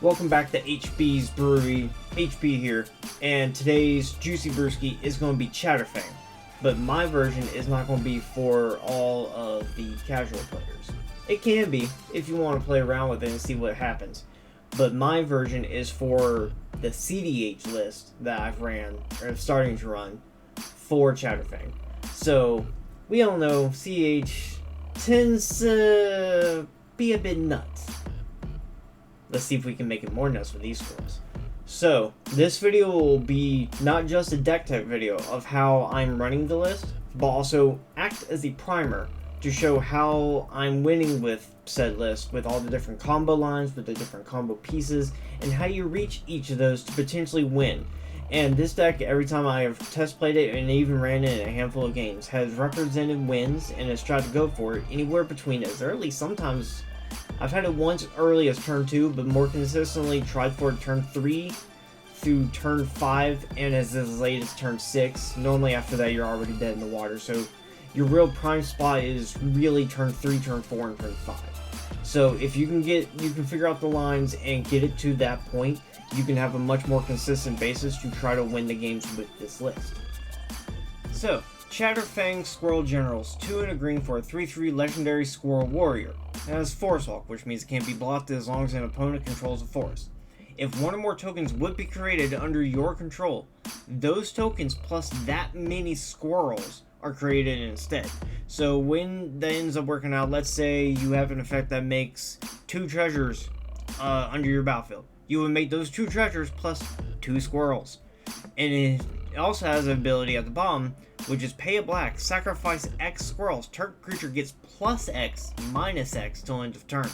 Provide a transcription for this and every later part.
Welcome back to HB's Brewery. HB here, and today's Juicy Brewski is going to be Chatterfang, but my version is not going to be for all of the casual players. It can be if you want to play around with it and see what happens, but my version is for the CDH list that I've ran, or starting to run, for Chatterfang. So, we all know CDH tends to be a bit nuts. Let's see if we can make it more nuts with these squirrels. So, this video will be not just a deck type video of how I'm running the list, but also act as a primer to show how I'm winning with said list, with all the different combo lines, with the different combo pieces, and how you reach each of those to potentially win. And this deck, every time I have test played it and even ran it in a handful of games, has represented wins and has tried to go for it anywhere between as early, sometimes I've had it once early as turn 2, but more consistently tried for it turn 3 through turn 5 and as late as turn 6. Normally after that you're already dead in the water, so your real prime spot is really turn 3, turn 4, and turn 5. So if you can figure out the lines and get it to that point, you can have a much more consistent basis to try to win the games with this list. So, Chatterfang Squirrel Generals, 2 and a green for a 3/3 legendary Squirrel Warrior. It has Forest Walk, which means it can't be blocked as long as an opponent controls a forest. If one or more tokens would be created under your control, those tokens plus that many squirrels are created instead. So when that ends up working out, let's say you have an effect that makes 2 treasures under your battlefield. You would make those 2 treasures plus 2 squirrels. And it also has an ability at the bottom, which is pay a black, sacrifice X squirrels. Target creature gets plus X, minus X till end of turn.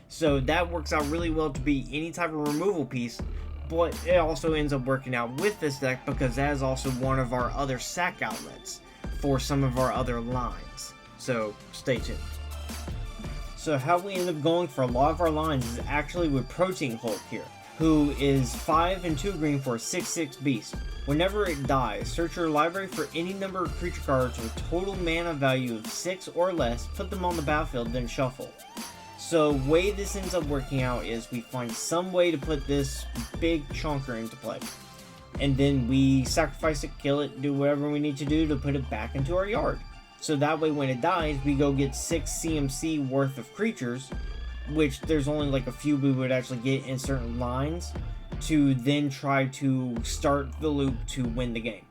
So that works out really well to be any type of removal piece, but it also ends up working out with this deck because that is also one of our other sack outlets for some of our other lines. So stay tuned. So how we end up going for a lot of our lines is actually with Protein Hulk here, who is 5 and 2 green for a 6/6 beast. Whenever it dies, search your library for any number of creature cards with total mana value of 6 or less, put them on the battlefield, then shuffle. So way this ends up working out is we find some way to put this big chunker into play. And then we sacrifice it, kill it, do whatever we need to do to put it back into our yard. So that way when it dies, we go get 6 CMC worth of creatures, which there's only like a few we would actually get in certain lines, to then try to start the loop to win the game.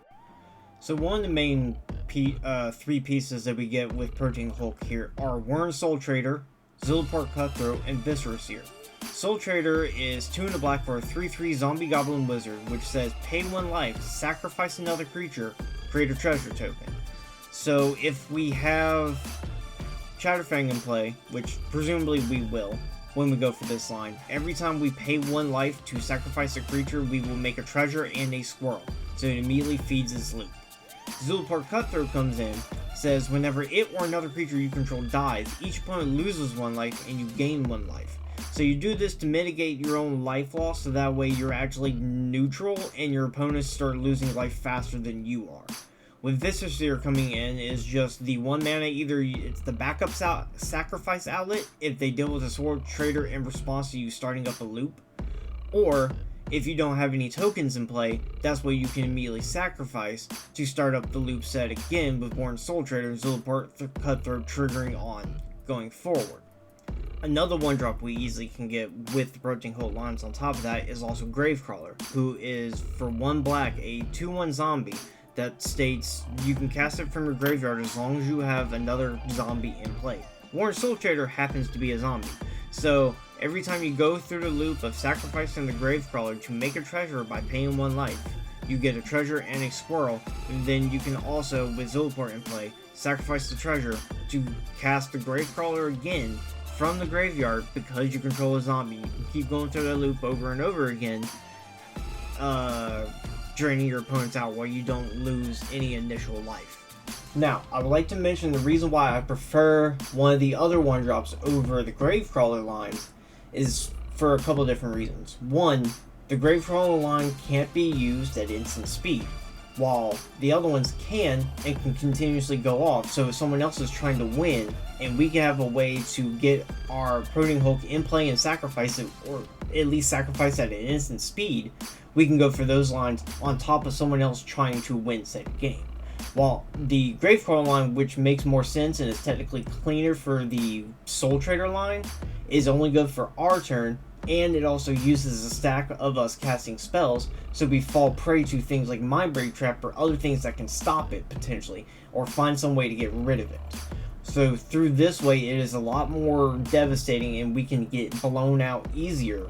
So one of the main 3 pieces that we get with Protein Hulk here are Warren Soul Trader, Zilliport Cutthroat, and Viscera Seer. Soul Trader is 2 and a black for a 3/3 Zombie Goblin Wizard, which says pay 1 life, sacrifice another creature, create a treasure token. So if we have Chatterfang in play, which presumably we will when we go for this line, every time we pay 1 life to sacrifice a creature, we will make a treasure and a squirrel, so it immediately feeds this loop. Zilliport Cutthroat comes in, says whenever it or another creature you control dies, each opponent loses 1 life and you gain 1 life. So you do this to mitigate your own life loss, so that way you're actually neutral and your opponents start losing life faster than you are. With Viscera Seer coming in is just the 1 mana, either it's the backup sacrifice outlet if they deal with a Sword Trader in response to you starting up a loop, or if you don't have any tokens in play, that's what you can immediately sacrifice to start up the loop set again with Warren Soul Trader and Zilliport Cutthroat triggering on going forward. Another 1-drop we easily can get with the Protein Hulk lines on top of that is also Gravecrawler, who is for 1 black, a 2/1 zombie that states you can cast it from your graveyard as long as you have another zombie in play. Warren Soul Trader happens to be a zombie, so every time you go through the loop of sacrificing the Gravecrawler to make a treasure by paying 1 life, you get a treasure and a squirrel, and then you can also, with Zilliport in play, sacrifice the treasure to cast the Gravecrawler again from the graveyard because you control a zombie. You can keep going through that loop over and over again, draining your opponents out while you don't lose any initial life. Now, I would like to mention the reason why I prefer one of the other 1-drops over the Gravecrawler lines is for a couple different reasons. One, the Gravecrawler line can't be used at instant speed. while the other ones can and can continuously go off. So if someone else is trying to win and we can have a way to get our Protean Hulk in play and sacrifice it, or at least sacrifice at an instant speed, we can go for those lines on top of someone else trying to win said game. While the Gravecrawler line, which makes more sense and is technically cleaner for the Soul Trader line, is only good for our turn, and it also uses a stack of us casting spells, so we fall prey to things like Mind Break Trap or other things that can stop it potentially, or find some way to get rid of it. So through this way, it is a lot more devastating, and we can get blown out easier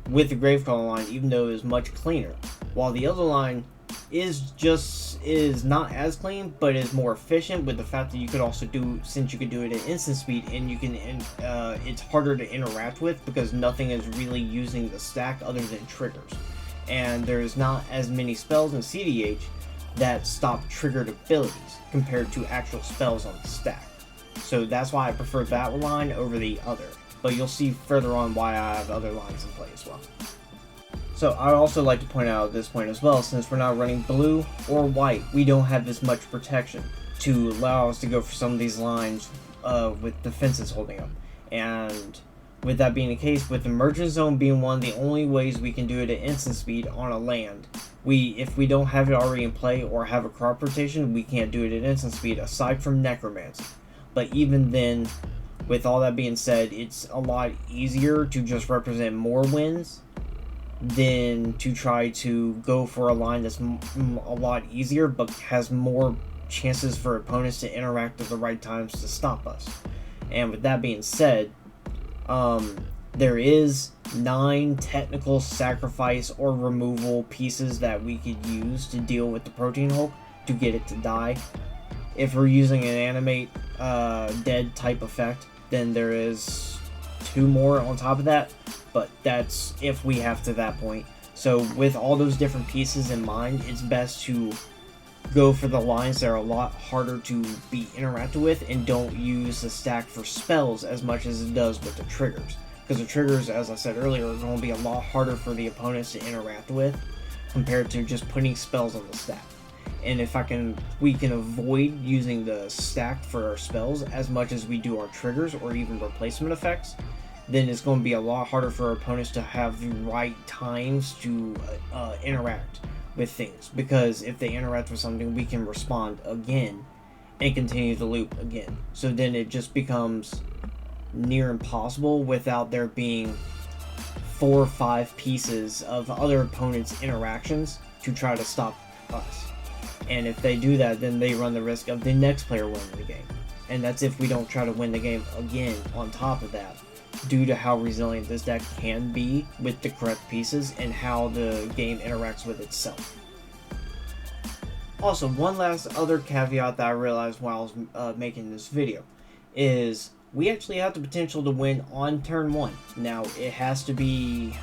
with the Gravecrawler line, even though it is much cleaner. While the other line is not as clean, but is more efficient with the fact that you could also do, since you could do it at instant speed, and you can it's harder to interact with because nothing is really using the stack other than triggers, and there's not as many spells in CDH that stop triggered abilities compared to actual spells on the stack. So that's why I prefer that line over the other, but you'll see further on why I have other lines in play as well. So I'd also like to point out at this point as well, since we're not running blue or white, we don't have as much protection to allow us to go for some of these lines with defenses holding up. And with that being the case, with Emergent Zone being one of the only ways we can do it at instant speed on a land, if we don't have it already in play or have a crop rotation, we can't do it at instant speed aside from Necromancy. But even then, with all that being said, it's a lot easier to just represent more wins than to try to go for a line that's a lot easier but has more chances for opponents to interact at the right times to stop us. And with that being said, there is 9 technical sacrifice or removal pieces that we could use to deal with the Protean Hulk to get it to die. If we're using an animate dead type effect, then there is 2 more on top of that, but that's if we have to that point. So with all those different pieces in mind, it's best to go for the lines that are a lot harder to be interacted with and don't use the stack for spells as much as it does with the triggers. Because the triggers, as I said earlier, are going to be a lot harder for the opponents to interact with compared to just putting spells on the stack. And if we can avoid using the stack for our spells as much as we do our triggers or even replacement effects, then it's going to be a lot harder for our opponents to have the right times to interact with things. Because if they interact with something, we can respond again and continue the loop again. So then it just becomes near impossible without there being 4 or 5 pieces of other opponents' interactions to try to stop us. And if they do that, then they run the risk of the next player winning the game. And that's if we don't try to win the game again on top of that, due to how resilient this deck can be with the correct pieces and how the game interacts with itself. Also, one last other caveat that I realized while I was making this video is we actually have the potential to win on turn 1. Now, it has to be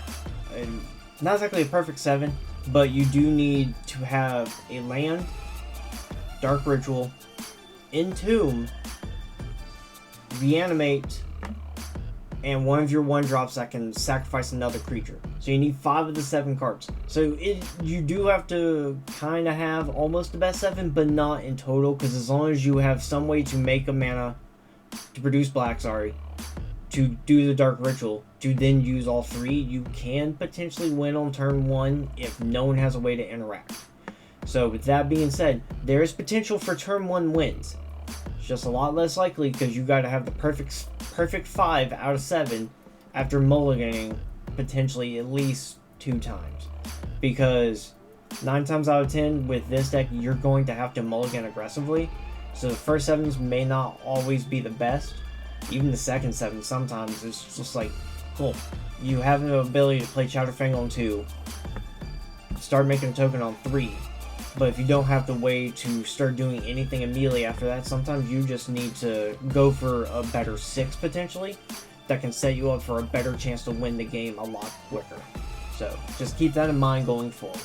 not exactly a perfect 7, but you do need to have a land, Dark Ritual, Entomb, Reanimate, and one of your 1-drops that can sacrifice another creature. So you need 5 of the 7 cards. So you do have to kind of have almost the best 7, but not in total, because as long as you have some way to make a mana, to produce black, to do the Dark Ritual, to then use all 3, you can potentially win on turn 1 if no one has a way to interact. So with that being said, there is potential for turn 1 wins. It's just a lot less likely because you got to have the perfect 5 out of 7 after mulliganing potentially at least 2 times. Because 9 times out of 10 with this deck, you're going to have to mulligan aggressively. So the first 7s may not always be the best. Even the second 7 sometimes it's just like, cool, you have the ability to play Chatterfang on 2, start making a token on 3, but if you don't have the way to start doing anything immediately after that, sometimes you just need to go for a better 6 potentially that can set you up for a better chance to win the game a lot quicker. So just keep that in mind going forward.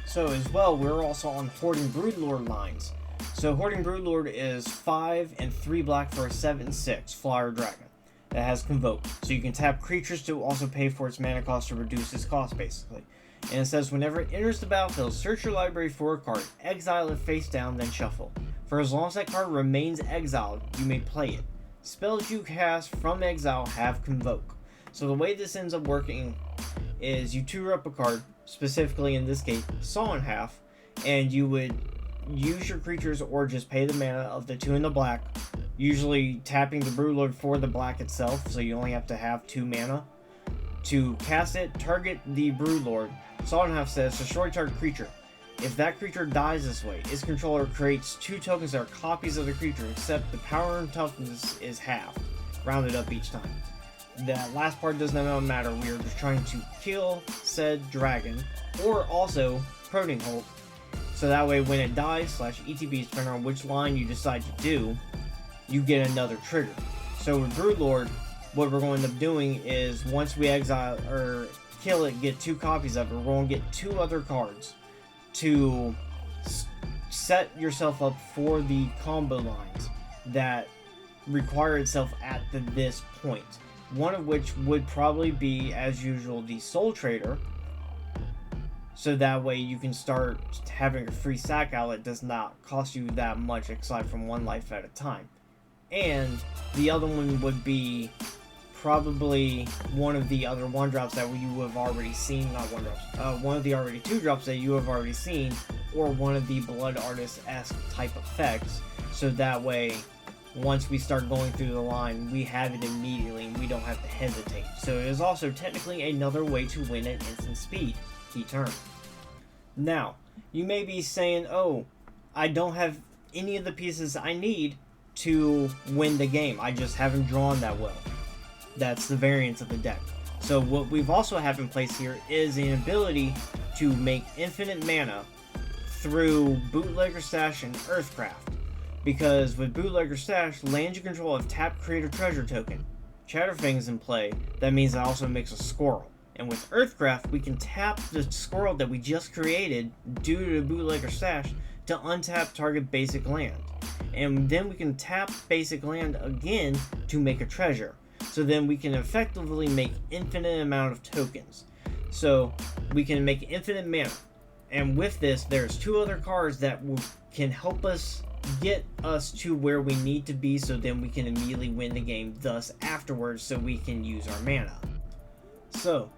So as well, we're also on Hoarding Broodlord lines. So Hoarding Broodlord is 5 and 3 black for a 7/6 flyer dragon that has Convoke. So you can tap creatures to also pay for its mana cost to reduce its cost basically. And it says, whenever it enters the battlefield, search your library for a card, exile it face down, then shuffle. For as long as that card remains exiled, you may play it. Spells you cast from exile have Convoke. So the way this ends up working is you tutor up a card, specifically in this case, Saw in half, and you would use your creatures or just pay the mana of the 2 in the black, usually tapping the Broodlord for the black itself, so you only have to have 2 mana. To cast it, target the Broodlord. Saw in half says, destroy target creature. If that creature dies this way, its controller creates 2 tokens that are copies of the creature, except the power and toughness is halved, rounded up each time. That last part does not matter, we are just trying to kill said dragon, or also Protein Hulk, so that way when it dies, /ETB, depending on which line you decide to do, you get another trigger. So with Broodlord, what we're going to end up doing is, once we exile, or kill it, get 2 copies of it, we're going to get 2 other cards to set yourself up for the combo lines that require itself at this point. One of which would probably be, as usual, the Soul Trader, so that way you can start having a free sack outlet. Does not cost you that much aside from 1 life at a time. And the other one would be probably one of the other 1-drops that you have already seen, not 1-drops, one of the already 2-drops that you have already seen, or one of the Blood Artist-esque type effects, so that way once we start going through the line, we have it immediately and we don't have to hesitate. So it is also technically another way to win at instant speed, key term. Now, you may be saying, oh, I don't have any of the pieces I need to win the game, I just haven't drawn that well. That's the variance of the deck. So what we've also have in place here is an ability to make infinite mana through Bootlegger Stash and Earthcraft. Because with Bootlegger Stash, lands you control of tapped Creator Treasure token. Chatterfang's in play, that means it also makes a squirrel. And with Earthcraft, we can tap the squirrel that we just created due to the Bootlegger Stash to untap target basic land. And then we can tap basic land again to make a treasure. So then we can effectively make infinite amount of tokens. So we can make infinite mana. And with this, there's 2 other cards that can help us get us to where we need to be, so then we can immediately win the game, thus afterwards, so we can use our mana. So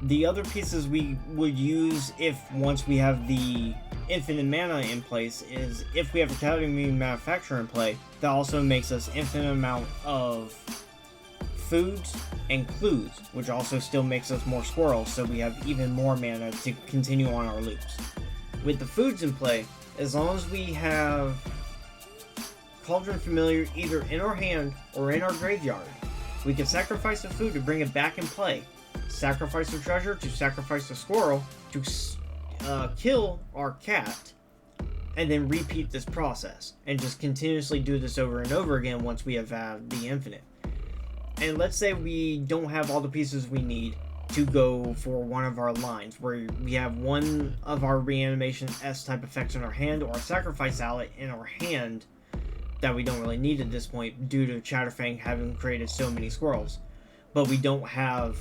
the other pieces we would use if once we have the infinite mana in place is if we have Academy Manufacturer in play, that also makes us infinite amount of foods and clues, which also still makes us more squirrels, so we have even more mana to continue on our loops. With the foods in play, as long as we have Cauldron Familiar either in our hand or in our graveyard, we can sacrifice the food to bring it back in play, sacrifice the treasure to sacrifice the squirrel to kill our cat, and then repeat this process, and just continuously do this over and over again once we have the infinite. And let's say we don't have all the pieces we need to go for one of our lines, where we have one of our Reanimation S type effects in our hand, or a Sacrifice Outlet in our hand that we don't really need at this point due to Chatterfang having created so many squirrels. But we don't have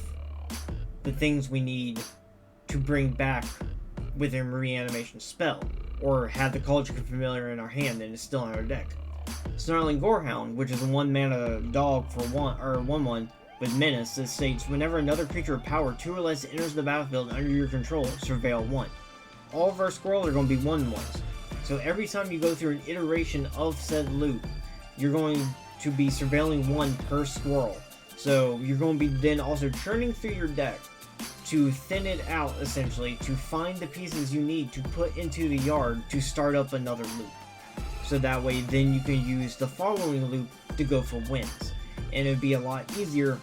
the things we need to bring back with a Reanimation spell, or have the Cauldron Familiar in our hand and it's still in our deck. Snarling Gorehound, which is a 1 mana dog for 1/1 with Menace, that states whenever another creature of power 2 or less enters the battlefield under your control, surveil 1. All of our squirrels are going to be 1/1s. So every time you go through an iteration of said loop, you're going to be surveilling 1 per squirrel. So you're going to be then also churning through your deck to thin it out, essentially, to find the pieces you need to put into the yard to start up another loop. So that way then you can use the following loop to go for wins. And it would be a lot easier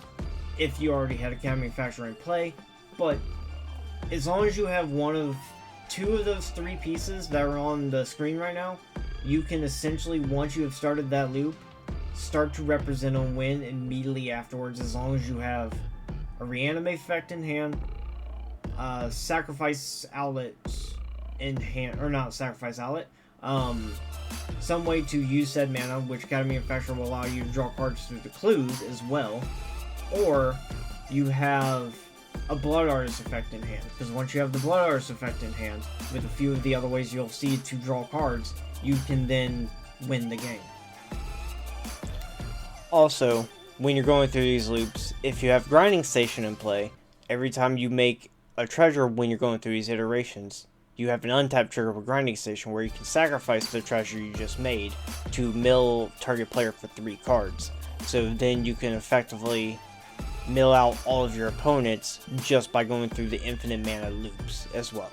if you already had a Academy Manufacturer in play, but as long as you have 2 of those 3 pieces that are on the screen right now, you can essentially, once you have started that loop, start to represent a win immediately afterwards, as long as you have a Reanimate effect in hand, Sacrifice Outlet in hand, or not Sacrifice Outlet, some way to use said mana, which Academy Manufacturer will allow you to draw cards through the clues as well, or you have a Blood Artist effect in hand. Because once you have the Blood Artist effect in hand, with a few of the other ways you'll see to draw cards, you can then win the game. Also, when you're going through these loops, if you have Grinding Station in play, every time you make a treasure when you're going through these iterations, you have an untapped trigger with Grinding Station where you can sacrifice the treasure you just made to mill target player for 3 cards. So then you can effectively mill out all of your opponents just by going through the infinite mana loops as well.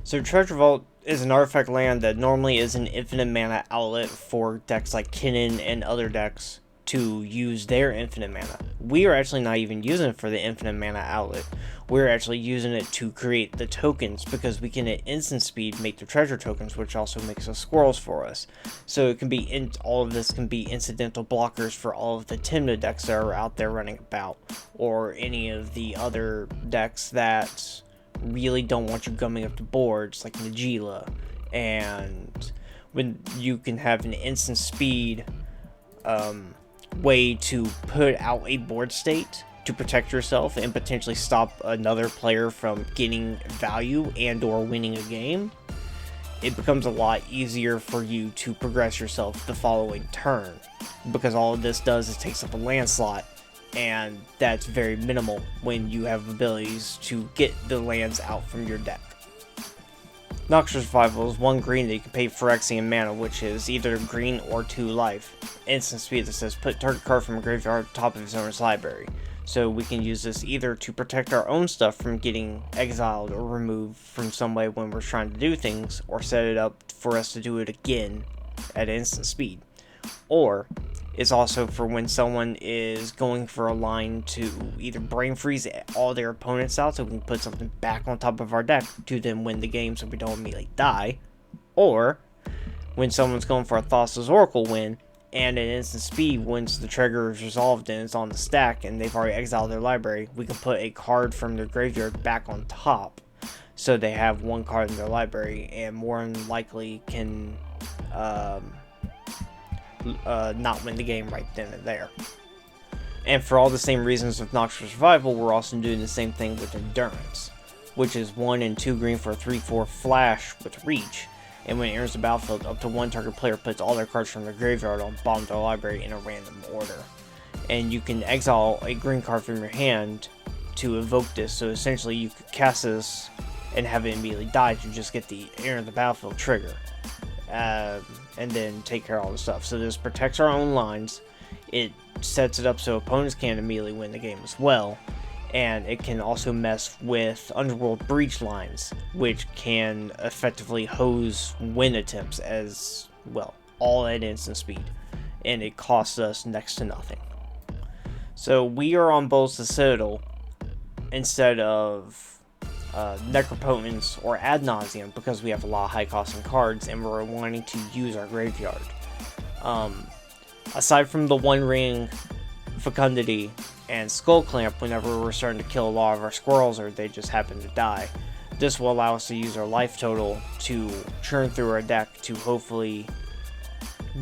So Treasure Vault is an artifact land that normally is an infinite mana outlet for decks like Kinnan and other decks to use their infinite mana. We are actually not even using it for the infinite mana outlet. We're actually using it to create the tokens because we can at instant speed make the treasure tokens, which also makes the squirrels for us. So it can be all of this can be incidental blockers for all of the Tymna decks that are out there running about, or any of the other decks that really don't want you gumming up the boards like Najeela. And when you can have an instant speed way to put out a board state to protect yourself and potentially stop another player from getting value and or winning a game, it becomes a lot easier for you to progress yourself the following turn, because all of this does is takes up a land slot, and that's very minimal when you have abilities to get the lands out from your deck. Noxious Revival is 1 green that you can pay Phyrexian mana, which is either green or 2 life. Instant speed that says put target card from a graveyard top of his owner's library. So we can use this either to protect our own stuff from getting exiled or removed from some way when we're trying to do things, or set it up for us to do it again at instant speed. Or it's also for when someone is going for a line to either brain freeze all their opponents out so we can put something back on top of our deck to then win the game so we don't immediately die. Or when someone's going for a Thassa's Oracle win and at instant speed, once the trigger is resolved and it's on the stack and they've already exiled their library, we can put a card from their graveyard back on top so they have 1 card in their library and more than likely can not win the game right then and there. And for all the same reasons with Noxious Revival, we're also doing the same thing with Endurance, which is 1 and 2 green for a 3/4 flash with reach, and when it enters the battlefield, up to 1 target player puts all their cards from their graveyard on the bottom of their library in a random order. And you can exile a green card from your hand to evoke this, so essentially you could cast this and have it immediately die to just get the enter the battlefield trigger. And then take care of all the stuff. So this protects our own lines, it sets it up so opponents can't immediately win the game as well, and it can also mess with Underworld Breach lines, which can effectively hose win attempts as well, all at instant speed, and it costs us next to nothing. So we are on Bolts the Citadel instead of Necropotence or Ad Nauseam because we have a lot of high costing cards and we're wanting to use our graveyard. Aside from the 1 ring Fecundity and Skull Clamp whenever we're starting to kill a lot of our squirrels or they just happen to die, this will allow us to use our life total to churn through our deck to hopefully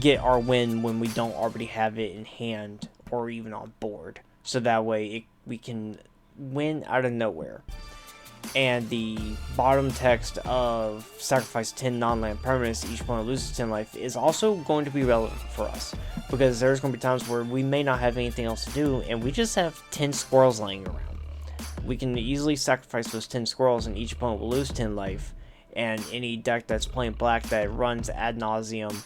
get our win when we don't already have it in hand or even on board, so that way we can win out of nowhere. And the bottom text of sacrifice 10 non-land permanents, each opponent loses 10 life, is also going to be relevant for us, because there's going to be times where we may not have anything else to do and we just have 10 squirrels laying around. We can easily sacrifice those 10 squirrels and each opponent will lose 10 life, and any deck that's playing black that runs Ad Nauseam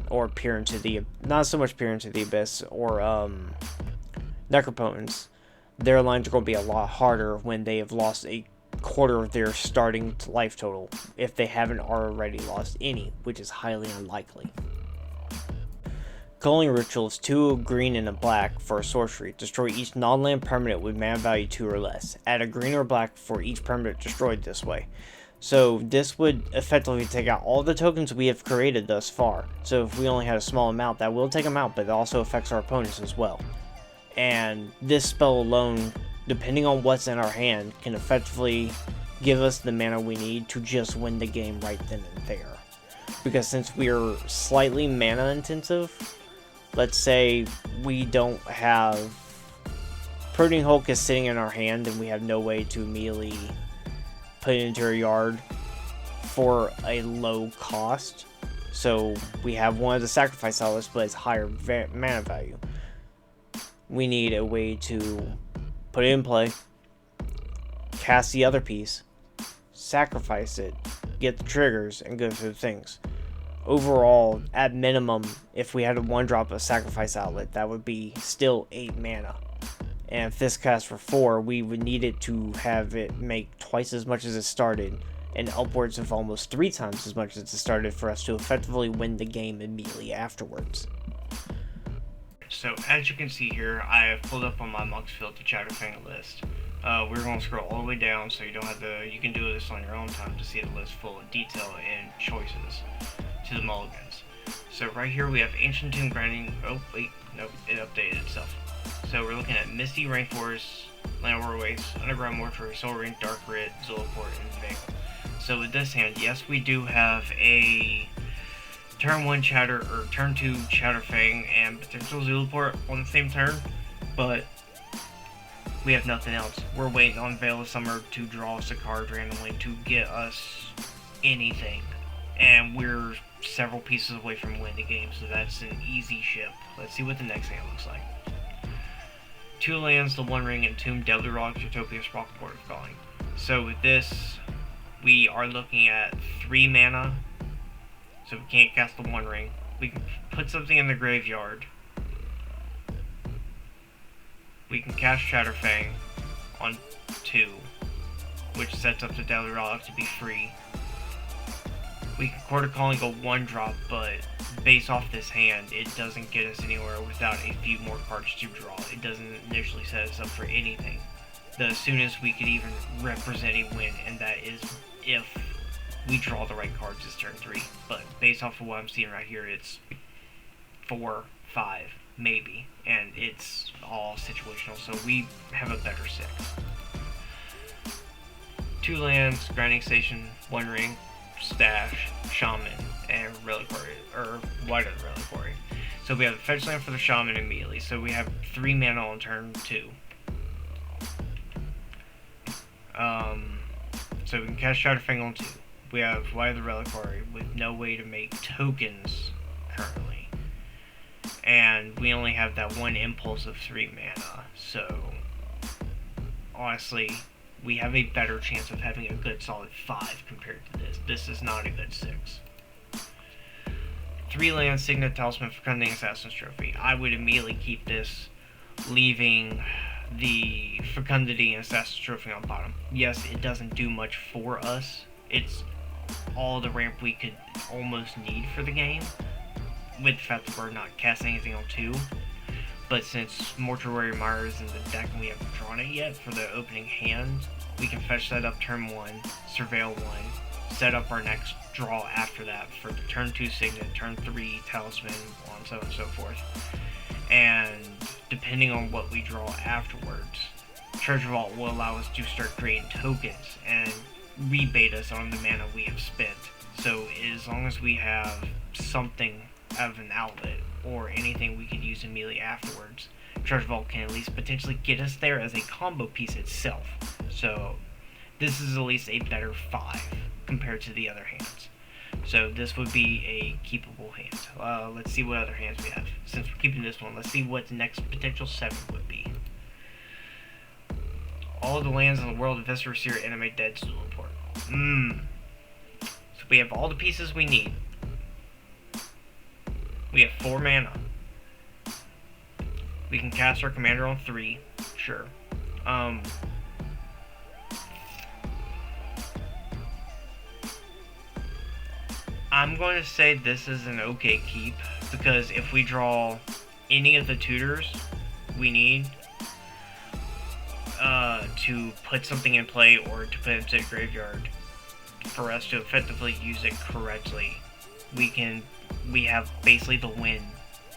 or Peer into the, not so much Peer into the Abyss or Necropotence, their lines are going to be a lot harder when they have lost a quarter of their starting life total, if they haven't already lost any, which is highly unlikely. Culling Ritual is 2 green and a black for a sorcery. Destroy each non-land permanent with mana value 2 or less. Add a green or black for each permanent destroyed this way. So this would effectively take out all the tokens we have created thus far. So if we only had a small amount, that will take them out, but it also affects our opponents as well. And this spell alone, depending on what's in our hand, can effectively give us the mana we need to just win the game right then and there. Because since we're slightly mana intensive, let's say we don't have Protein Hulk is sitting in our hand and we have no way to immediately put it into our yard for a low cost. So we have one of the sacrifice outlets, but it's higher mana value. We need a way to put it in play, cast the other piece, sacrifice it, get the triggers, and go through the things. Overall, at minimum, if we had a 1-drop a sacrifice outlet, that would be still 8 mana. And if this cast for 4, we would need it to have it make twice as much as it started, and upwards of almost 3 times as much as it started for us to effectively win the game immediately afterwards. So as you can see here, I have pulled up on my Monk's Field to Chatterfang list. We're going to scroll all the way down so you don't have to, you can do this on your own time to see the list full of detail and choices to the mulligans. So right here we have Ancient Tomb Grinding, oh wait, nope, it updated itself. So we're looking at Misty Rainforest, Landward Waste, Underground Mortuary, Soul Ring, Dark Writ, Zulaport, and Veil. So with this hand, yes, we do have a turn 1 Chatter, or turn 2 Chatterfang and potential Zulaport on the same turn, but we have nothing else. We're waiting on Veil of Summer to draw us a card randomly to get us anything, and we're several pieces away from winning the game, so that's an easy ship. Let's see what the next hand looks like. 2 lands, the One Ring, and Tomb, Deadly Rock, Utopia, Sprock, Port of Calling. So with this, we are looking at 3 mana, so we can't cast the One Ring. We can put something in the graveyard. We can cast Chatterfang on 2, which sets up the Deadly Rock to be free. We can Court of Calling a 1-drop, but based off this hand, it doesn't get us anywhere without a few more cards to draw. It doesn't initially set us up for anything. The soonest we could even represent a win, and that is if we draw the right cards, is turn 3. But based off of what I'm seeing right here, it's 4, 5, maybe, and it's all situational, so we have a better 6. 2 lands, Grinding Station, 1 ring, Stash, Shaman, and Reliquary, or White of the Reliquary. So we have a fetch land for the Shaman immediately, so we have 3 mana on turn 2. So we can cast Shadowfang on 2. We have White of the Reliquary with no way to make tokens currently. And we only have that 1 impulse of 3 mana, so honestly, we have a better chance of having a good solid 5 compared to this. This is not a good 6. 3 lands, Signet, Talisman, Fecunding Assassin's Trophy. I would immediately keep this, leaving the Fecundity and Assassin's Trophy on bottom. Yes, it doesn't do much for us. It's all the ramp we could almost need for the game, with the fact that we're not casting anything on 2. But since Mortuary Mire is in the deck and we haven't drawn it yet for the opening hand, we can fetch that up turn 1, Surveil 1, set up our next draw after that for the turn 2 Signet, turn 3 Talisman, so on and so forth. And depending on what we draw afterwards, Treasure Vault will allow us to start creating tokens and rebate us on the mana we have spent. So as long as we have something out of an outlet or anything we could use immediately afterwards, Treasure Vault can at least potentially get us there as a combo piece itself. So this is at least a better 5 compared to the other hands. So this would be a keepable hand. Let's see what other hands we have. Since we're keeping this one, let's see what the next potential 7 would be. All of the lands in the world of Viscera Seer, Animate, Dead, Zulaport. So we have all the pieces we need. We have 4 mana. We can cast our commander on 3, sure. I'm going to say this is an okay keep, because if we draw any of the tutors we need to put something in play or to put it into the graveyard, for us to effectively use it correctly, we have basically the win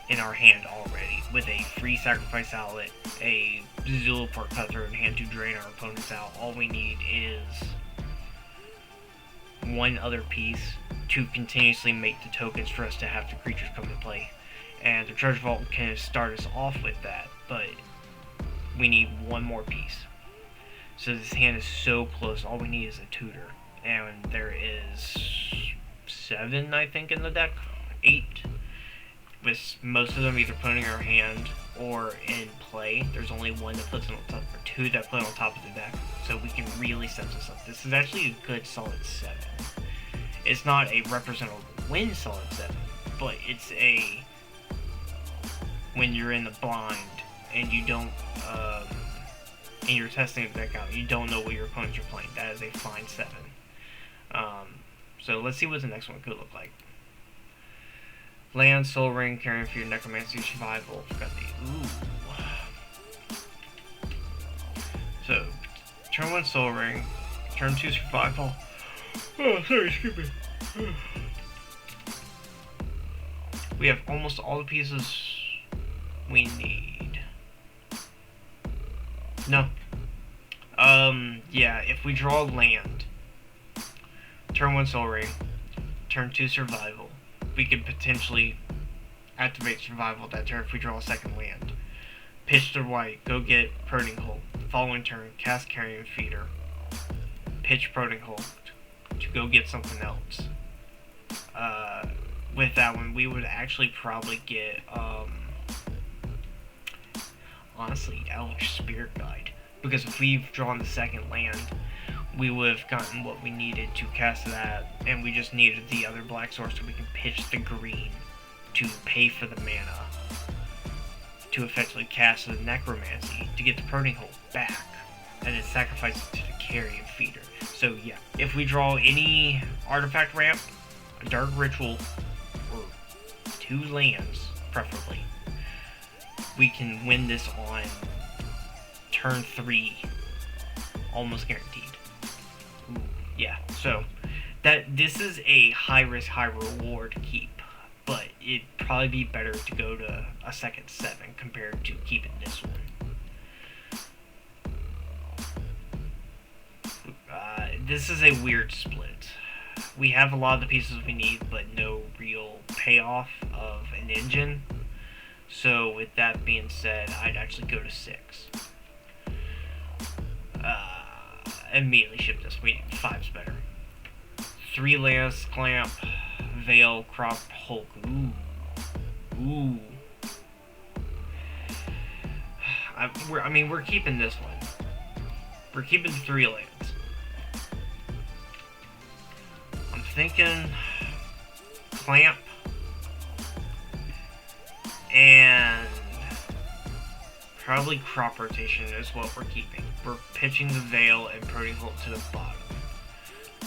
in our hand already, with a free sacrifice outlet, a Zulaport Cutthroat in hand to drain our opponents out. All we need is one other piece to continuously make the tokens for us to have the creatures come into play. And the Treasure Vault can start us off with that, but we need one more piece. So this hand is so close, all we need is a tutor. And there is 7, I think, in the deck. 8. With most of them either put in our hand or in play. There's only 1 that puts on top, or 2 that put on top of the deck. So we can really set this up. This is actually a good solid 7. It's not a representative win solid 7, but it's a, when you're in the blind and you don't, and you're testing the deck out, you don't know what your opponents are playing. That is a fine 7. So let's see what the next one could look like. Land, Soul Ring, Carrying Fear, Necromancy, Survival. Got the So, turn 1 Soul Ring, turn 2 Survival. Oh, sorry, excuse me. We have almost all the pieces we need. No. Yeah, if we draw land, turn 1 Soul Ring, turn 2 Survival, we could potentially activate Survival that turn if we draw a second land. Pitch to white, go get Prodding Hold. Following turn, cast Carrion Feeder. Pitch Prodding Hold to go get something else. With that one, we would actually probably get, honestly, Elvish Spirit Guide. Because if we've drawn the second land, we would have gotten what we needed to cast that, and we just needed the other black source so we can pitch the green to pay for the mana to effectively cast the Necromancy to get the Prodding Hold back, and then sacrifice it to the Carrion Feeder. So yeah, if we draw any artifact ramp, a Dark Ritual, or 2 lands, preferably, we can win this on turn 3, almost guaranteed. Ooh, yeah, so this is a high risk, high reward keep, but it'd probably be better to go to a second 7 compared to keeping this one. This is a weird split. We have a lot of the pieces we need, but no real payoff of an engine. So with that being said, I'd actually go to 6. Immediately ship this. Wait, 5's better. 3 lands, Clamp, Veil, Crop, Hulk. Ooh. We're keeping this one. We're keeping the 3 lands. I'm thinking Clamp and probably Crop Rotation is what we're keeping. We're pitching the Veil and Prodding Hold to the bottom,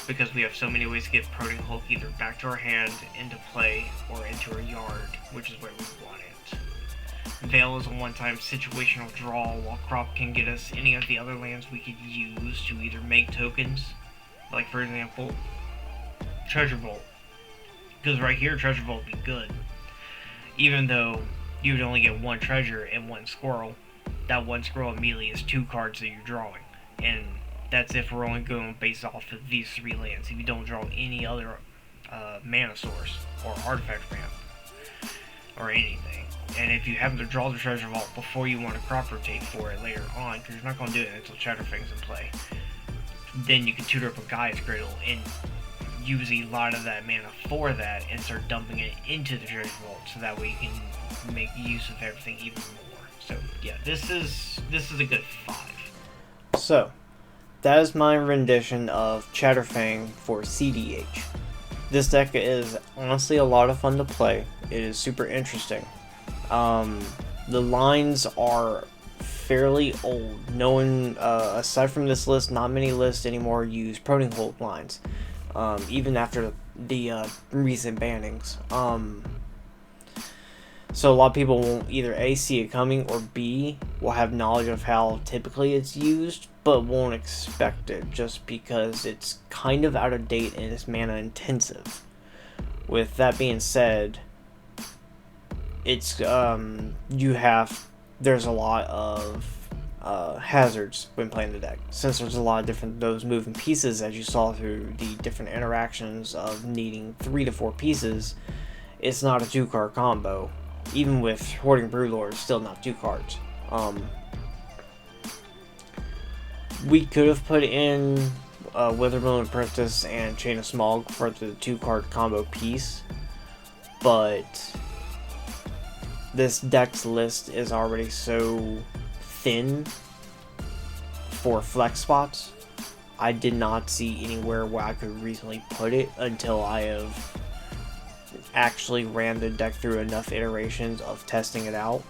because we have so many ways to get Prodding Hold either back to our hand, into play, or into our yard, which is where we want it. Veil is a one-time situational draw, while Crop can get us any of the other lands we could use to either make tokens, like for example, Treasure Vault. Because right here, Treasure Vault would be good. Even though you would only get 1 treasure and 1 squirrel, that 1 squirrel immediately is 2 cards that you're drawing. And that's if we're only going based off of these 3 lands. If you don't draw any other mana source or artifact ramp or anything. And if you happen to draw the Treasure Vault before you want to crop rotate for it later on, because you're not going to do it until Chatterfang's in play, then you can tutor up a Gaia's Griddle and use a lot of that mana for that and start dumping it into the Treasure Vault, so that way you can make use of everything even more. So yeah, this is a good 5. So, that is my rendition of Chatterfang for CDH. This deck is honestly a lot of fun to play. It is super interesting. The lines are fairly old. No one, aside from this list, not many lists anymore use Prodding Hold lines. Even after the recent bannings. So a lot of people won't either A, see it coming, or B, will have knowledge of how typically it's used, but won't expect it just because it's kind of out of date and it's mana intensive. With that being said, it's, there's a lot of hazards when playing the deck, since there's a lot of different those moving pieces, as you saw through the different interactions of needing 3 to 4 pieces. It's not a 2-card combo. Even with Hoarding Broodlord, it's still not 2 cards. We could have put in Witherbloom Apprentice and Chain of Smog for the 2-card combo piece, but this deck's list is already so thin for flex spots. I did not see anywhere where I could reasonably put it until I have actually ran the deck through enough iterations of testing it out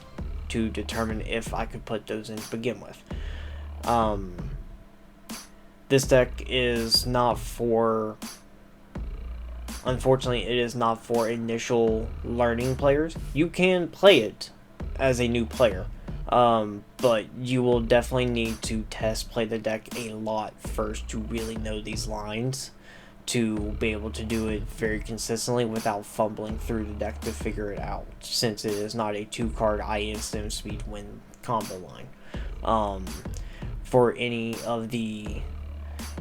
to determine if I could put those in to begin with. This deck is not for, unfortunately, it is not for initial learning players. You can play it as a new player, but you will definitely need to play the deck a lot first to really know these lines, to be able to do it very consistently without fumbling through the deck to figure it out, since it is not a 2-card instant speed win combo line. For any of the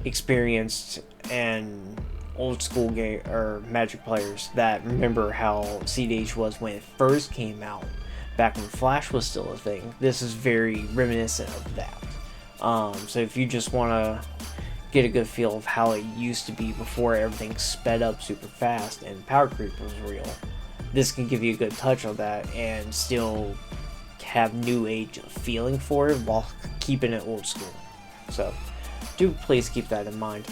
experienced and old school game or Magic players that remember how Cedh was when it first came out, back when Flash was still a thing, this is very reminiscent of that. So if you just want to get a good feel of how it used to be before everything sped up super fast and power creep was real, this can give you a good touch on that and still have new age feeling for it while keeping it old school. So do please keep that in mind.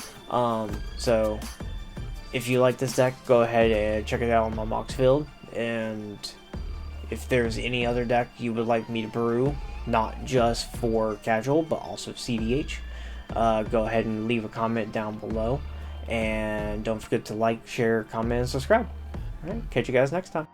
So if you like this deck, go ahead and check it out on my Mox Field, and if there's any other deck you would like me to brew, not just for casual but also CDH, go ahead and leave a comment down below, and don't forget to like, share, comment, and subscribe. Alright, catch you guys next time.